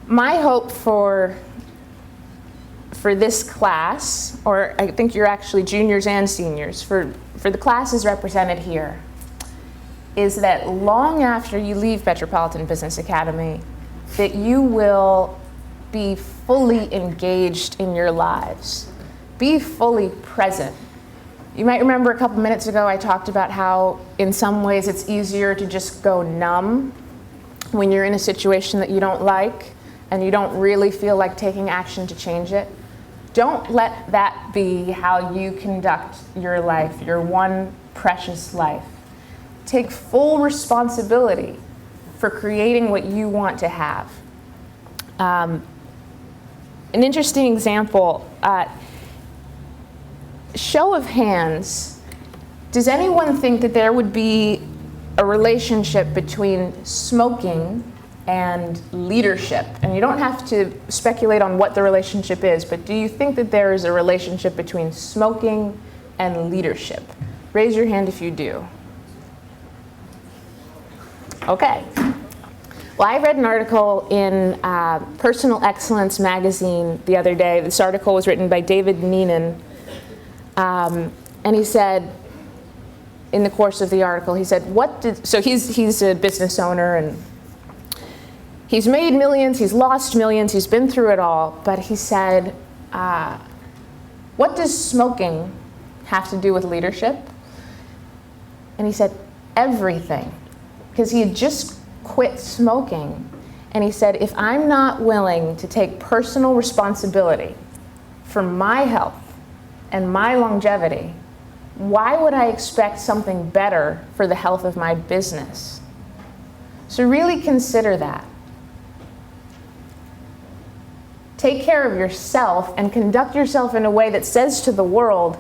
My hope for this class, or I think you're actually juniors and seniors, for the classes represented here, is that long after you leave Metropolitan Business Academy, that you will be fully engaged in your lives. Be fully present. You might remember a couple minutes ago I talked about how in some ways it's easier to just go numb when you're in a situation that you don't like and you don't really feel like taking action to change it. Don't let that be how you conduct your life, your one precious life. Take full responsibility for creating what you want to have. An interesting example, show of hands, does anyone think that there would be a relationship between smoking and leadership? And you don't have to speculate on what the relationship is, but do you think that there is a relationship between smoking and leadership? Raise your hand if you do. Okay. Well, I read an article in Personal Excellence magazine the other day. This article was written by David Neenan. And he said, in the course of the article, he said, so he's a business owner, and he's made millions, he's lost millions, he's been through it all, but he said, what does smoking have to do with leadership? And he said, everything. Because he had just quit smoking. And he said, if I'm not willing to take personal responsibility for my health and my longevity, why would I expect something better for the health of my business? So really consider that. Take care of yourself and conduct yourself in a way that says to the world,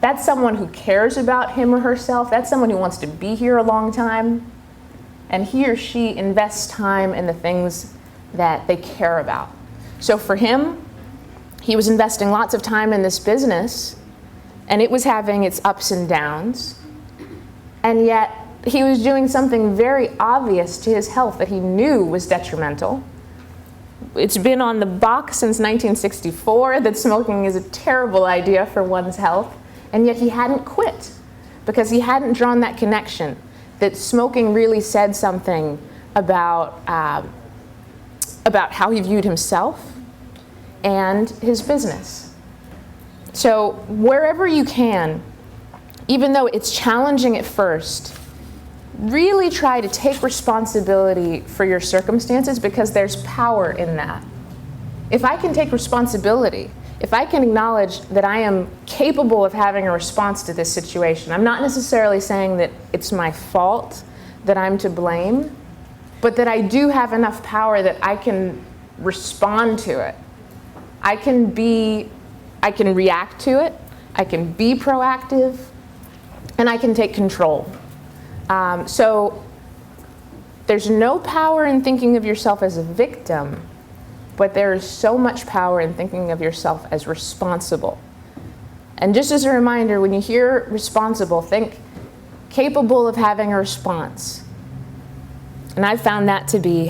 that's someone who cares about him or herself, that's someone who wants to be here a long time, and he or she invests time in the things that they care about. So for him, he was investing lots of time in this business, and it was having its ups and downs, and yet he was doing something very obvious to his health that he knew was detrimental. It's been on the box since 1964 that smoking is a terrible idea for one's health, and yet he hadn't quit because he hadn't drawn that connection that smoking really said something about how he viewed himself and his business. So wherever you can, even though it's challenging at first, really try to take responsibility for your circumstances, because there's power in that. If I can take responsibility, if I can acknowledge that I am capable of having a response to this situation, I'm not necessarily saying that it's my fault, that I'm to blame, but that I do have enough power that I can respond to it. I can react to it, I can be proactive, and I can take control. So there's no power in thinking of yourself as a victim, but there is so much power in thinking of yourself as responsible. And just as a reminder, when you hear responsible, think capable of having a response. And I found that to be